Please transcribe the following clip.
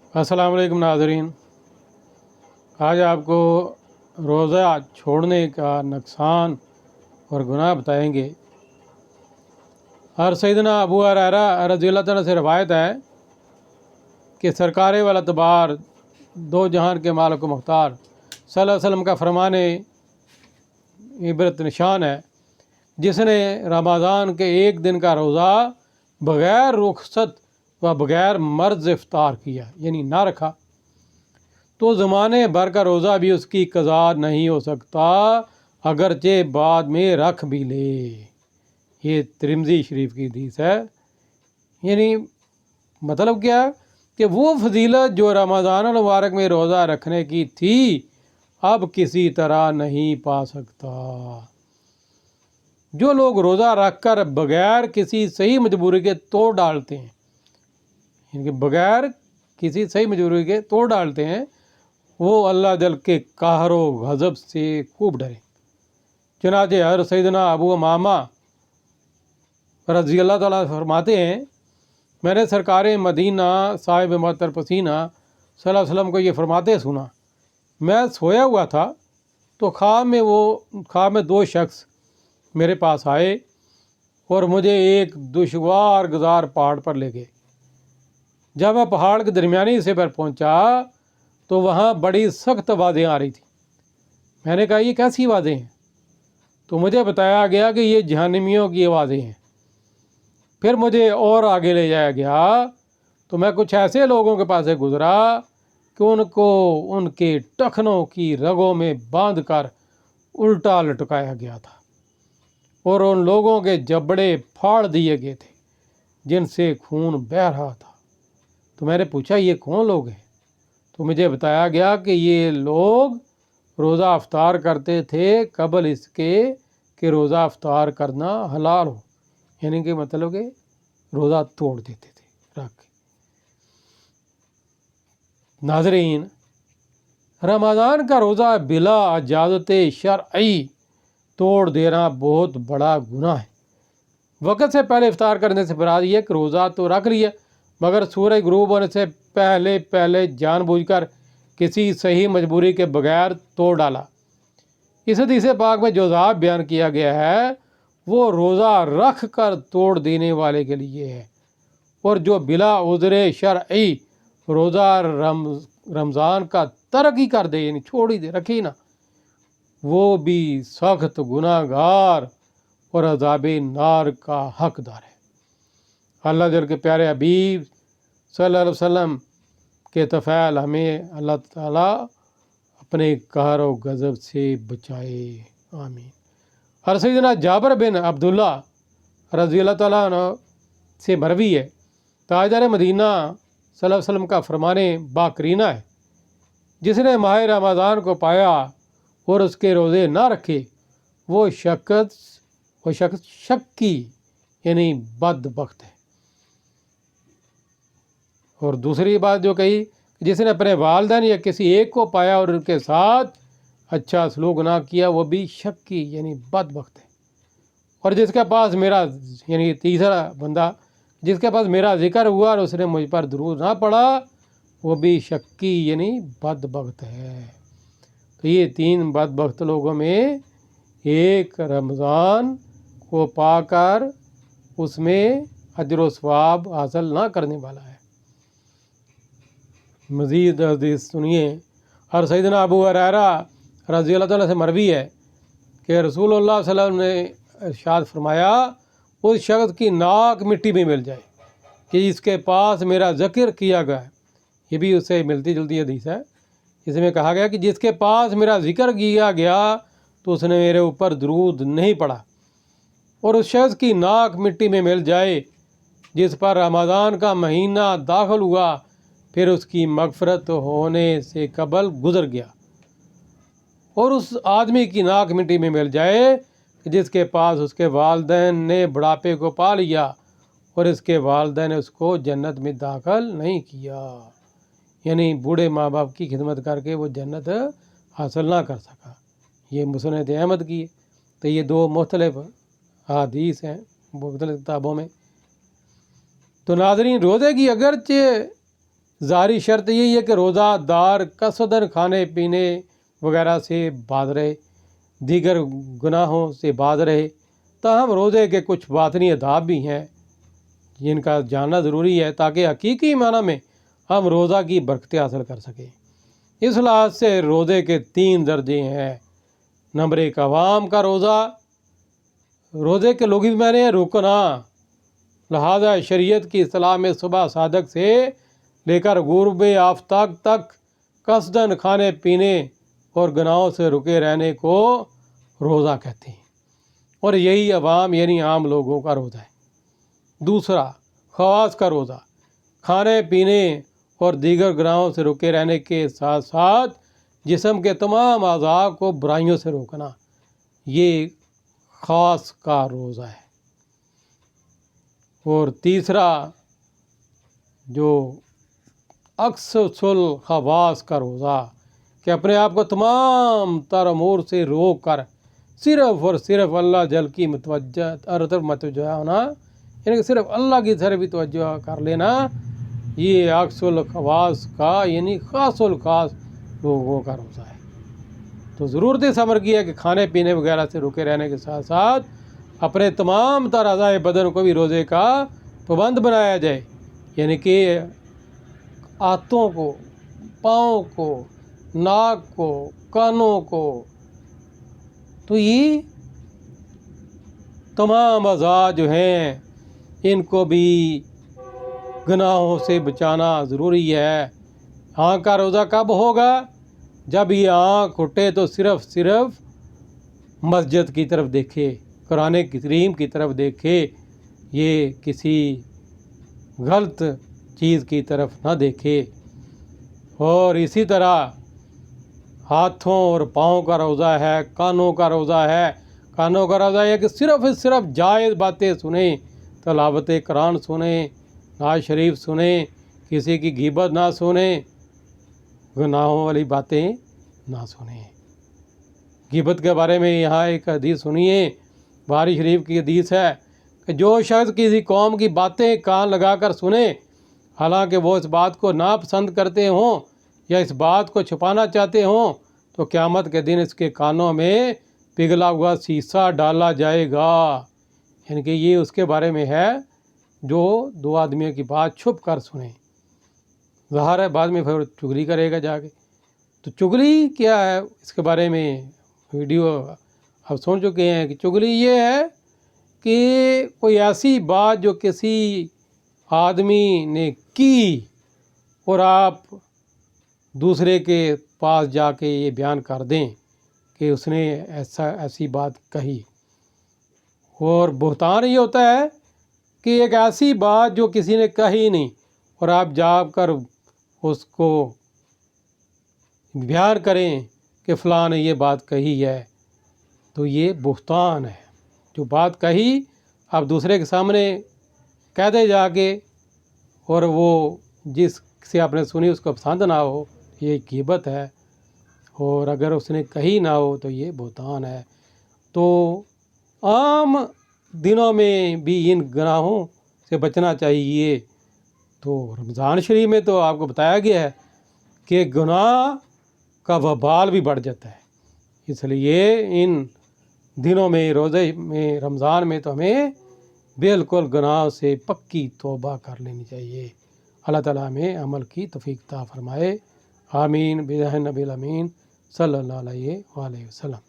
अस्सलाम वालेकुम नाज़रीन। आज आपको रोज़ा छोड़ने का नुकसान और गुनाह बताएंगे। और सैयदना अबू हुरैरा रज़ियल्लाहु तआला से रवायत है कि सरकार वाला तबार दो जहान के मालिक व मुख्तार सल्लल्लाहु अलैहि वसल्लम का फरमाने इबरत निशान है, जिसने रमज़ान के एक दिन का रोज़ा बग़ैर रुखसत व बग़ैर मर्ज़ इफ्तार किया, यानी ना रखा, तो ज़माने भर का रोज़ा भी उसकी क़ज़ा नहीं हो सकता, अगरचे बाद में रख भी ले। ये तिरमिज़ी शरीफ की हदीस है। यानी मतलब क्या कि वो फजीलत जो रमज़ान मुबारक में रोज़ा रखने की थी अब किसी तरह नहीं पा सकता। जो लोग रोज़ा रख कर बग़ैर किसी सही मजबूरी के तोड़ डालते हैं, इनके बग़ैर किसी सही मजबूरी के तोड़ डालते हैं, वो अल्लाह जल के कहरो गज़ब से खूब डरे। चुनांचे हज़रत सैयदना अबू उमामा रज़ियल्लाहु तआला फरमाते हैं, मैंने सरकार मदीना साहिब मतर पसीना सल्लल्लाहु अलैहि वसल्लम को ये फरमाते सुना। मैं सोया हुआ था तो ख्वाब में दो शख्स मेरे पास आए और मुझे एक दुश्वार गुजार पहाड़ पर ले गए। जब मैं पहाड़ के दरमियानी हिस्से पर पहुंचा तो वहाँ बड़ी सख्त आवाज़ें आ रही थी। मैंने कहा ये कैसी आवाज़ें हैं? तो मुझे बताया गया कि ये जहन्नमियों की आवाज़ें हैं। फिर मुझे और आगे ले जाया गया तो मैं कुछ ऐसे लोगों के पास से गुज़रा कि उनको उनके टखनों की रगों में बांध कर उल्टा लटकाया गया था और उन लोगों के जबड़े फाड़ दिए गए थे जिनसे खून बह रहा था। तो मैंने पूछा ये कौन लोग हैं? तो मुझे बताया गया कि ये लोग रोज़ा अफ्तार करते थे कबल इसके कि रोज़ा अफ्तार करना हलाल हो, यानी कि मतलब कि रोज़ा तोड़ देते थे रख के। नाज़रीन, रमज़ान का रोज़ा बिला इजाज़त शरई तोड़ देना बहुत बड़ा गुनाह है। वक़्त से पहले इफ्तार करने से मुराद ये कि रोज़ा तो रख लिया मगर सूरज गुरूब होने से पहले जानबूझकर किसी सही मजबूरी के बगैर तोड़ डाला। इस हदीस पाक में जो अज़ाब बयान किया गया है वो रोज़ा रख कर तोड़ देने वाले के लिए है, और जो बिला उज़्र शरई रोज़ा रमज़ान का तर्क ही कर दे, यानी छोड़ ही दे, रखे ना, वो भी सख्त गुनाहगार और अज़ाबे नार का हकदार है। अल्लाह जल के प्यारे हबीब सल्लल्लाहु अलैहि वसल्लम के तफ़ैल हमें अल्लाह ताला अपने कहर और गज़ब से बचाए, आमीन। और सैयदना जाबिर बिन अब्दुल्ला रज़ियल्लाहु ताला अन्हु से मरवी है, ताजदार मदीना सल्लल्लाहु अलैहि वसल्लम का फरमाने बाकरीना है, जिसने माह रमज़ान को पाया और उसके रोज़े ना रखे वो शख्स शक्की यानी बदबख्त है। और दूसरी बात जो कही, जिसने अपने वालिदैन या किसी एक को पाया और उनके साथ अच्छा सलूक ना किया वो भी शक्की यानी बदबख्त है। और जिसके पास मेरा यानी तीसरा बंदा जिसके पास मेरा जिक्र हुआ और उसने मुझ पर दुरूद ना पढ़ा वो भी शक्की यानी बदबख्त है। तो ये तीन बदबख्त लोगों में एक रमज़ान को पाकर उसमें अजर व सवाब हासिल ना करने वाला है। मज़ीद हदीस सुनिए। और सैयदना अबू हुरैरा रज़ियल्लाहु तआला से मरवी है कि रसूलुल्लाह सल्लल्लाहु अलैहि वसल्लम ने इरशाद फरमाया, उस शख्स की नाक मिट्टी में मिल जाए कि जिसके पास मेरा ज़िक्र किया गया है। ये भी उससे मिलती जुलती हदीस है। इसमें कहा गया कि जिसके पास मेरा ज़िक्र किया गया तो उसने मेरे ऊपर दरूद नहीं पढ़ा। और उस शख्स की नाक मिट्टी में मिल जाए जिस पर रमज़ान का महीना दाखिल हुआ फिर उसकी मगफ़रत होने से कबल गुज़र गया। और उस आदमी की नाक मिट्टी में मिल जाए जिसके पास उसके वालिदैन ने बुढ़ापे को पा लिया और इसके वालिदैन ने उसको जन्नत में दाखिल नहीं किया, यानी बूढ़े माँ बाप की खिदमत करके वो जन्नत हासिल ना कर सका। ये मुस्नद अहमद की है। तो ये दो मुख्तलिफ हदीस हैं मुख्तलिफ किताबों में। तो नाज़रीन, रोज़े की अगरचे ظاہری شرط یہی ہے کہ روزہ دار قصدن کھانے پینے وغیرہ سے باز رہے، دیگر گناہوں سے باز رہے۔ تاہم روزے کے کچھ باطنی آداب بھی ہیں جن کا جاننا ضروری ہے تاکہ حقیقی معنی میں ہم روزہ کی برکتیں حاصل کر سکیں۔ اس لحاظ سے روزے کے 3 درجے ہیں۔ نمبر 1 عوام کا روزہ، روزے کے لغوی معنی ہے رکنا، لہذا شریعت کی اصطلاح میں صبح صادق سے لے کر غروب آفتاب تک قصدن کھانے پینے اور گناہوں سے رکے رہنے کو روزہ کہتے ہیں، اور یہی عوام یعنی عام لوگوں کا روزہ ہے۔ دوسرا خواص کا روزہ، کھانے پینے اور دیگر گناہوں سے رکے رہنے کے ساتھ ساتھ جسم کے تمام اعضاء کو برائیوں سے روکنا، یہ خاص کا روزہ ہے۔ اور تیسرا جو اکثر الخواص کا روزہ، کہ اپنے آپ کو تمام تر امور سے روک کر صرف اور صرف اللہ جل کی متوجہ ہونا، یعنی کہ صرف اللہ کی طرف بھی توجہ کر لینا، یہ اکثر الخواص کا یعنی خاص الخاص لوگوں کا روزہ ہے۔ تو ضرورت اس امر کی ہے کہ کھانے پینے وغیرہ سے رکے رہنے کے ساتھ ساتھ اپنے تمام تر اعضائے بدن کو بھی روزے کا پابند بنایا جائے، یعنی کہ ہاتھوں کو، پاؤں کو، ناک کو، کانوں کو، تو یہ تمام اعضاء جو ہیں ان کو بھی گناہوں سے بچانا ضروری ہے۔ آنکھ کا روزہ کب ہوگا؟ جب یہ آنکھ اٹھے تو صرف مسجد کی طرف دیکھے، قرآن کریم کی طرف دیکھے، یہ کسی غلط چیز کی طرف نہ دیکھے۔ اور اسی طرح ہاتھوں اور پاؤں کا روزہ ہے، کانوں کا روزہ ہے۔ کانوں کا روزہ ہے کہ صرف جائز باتیں سنیں، تلاوت قرآن سنیں، نعت شریف سنیں، کسی کی غیبت نہ سنیں، گناہوں والی باتیں نہ سنیں۔ غیبت کے بارے میں یہاں ایک حدیث سنیے، بخاری شریف کی حدیث ہے کہ جو شخص کسی قوم کی باتیں کان لگا کر سنے، حالانکہ وہ اس بات کو ناپسند کرتے ہوں یا اس بات کو چھپانا چاہتے ہوں، تو قیامت کے دن اس کے کانوں میں پگھلا ہوا سیسا ڈالا جائے گا۔ یعنی کہ یہ اس کے بارے میں ہے جو 2 آدمیوں کی بات چھپ کر سنیں، ظاہر ہے بعد میں پھر چغلی کرے گا جا کے۔ تو چغلی کیا ہے، اس کے بارے میں ویڈیو آپ سن چکے ہیں کہ چغلی یہ ہے کہ کوئی ایسی بات جو کسی آدمی نے کی اور آپ دوسرے کے پاس جا کے یہ بیان کر دیں کہ اس نے ایسی بات کہی۔ اور بہتان یہ ہوتا ہے کہ ایک ایسی بات جو کسی نے کہی نہیں اور آپ جا کر اس کو بیان کریں کہ فلاں نے یہ بات کہی ہے، تو یہ بہتان ہے۔ جو بات کہی آپ دوسرے کے سامنے کہہ دے جا کے، اور وہ جس سے آپ نے سنی اس کو پسند نہ ہو، یہ غیبت ہے۔ اور اگر اس نے کہی نہ ہو تو یہ بہتان ہے۔ تو عام دنوں میں بھی ان گناہوں سے بچنا چاہیے۔ تو رمضان شریف میں تو آپ کو بتایا گیا ہے کہ گناہ کا وبال بھی بڑھ جاتا ہے، اس لیے ان دنوں میں، روزے میں، رمضان میں تو ہمیں بالکل گناہ سے پکی توبہ کر لینی چاہیے۔ اللہ تعالیٰ ہمیں عمل کی توفیق عطا فرمائے۔ آمین بجاہ نبی الامین صلی اللہ علیہ وآلہ وسلم۔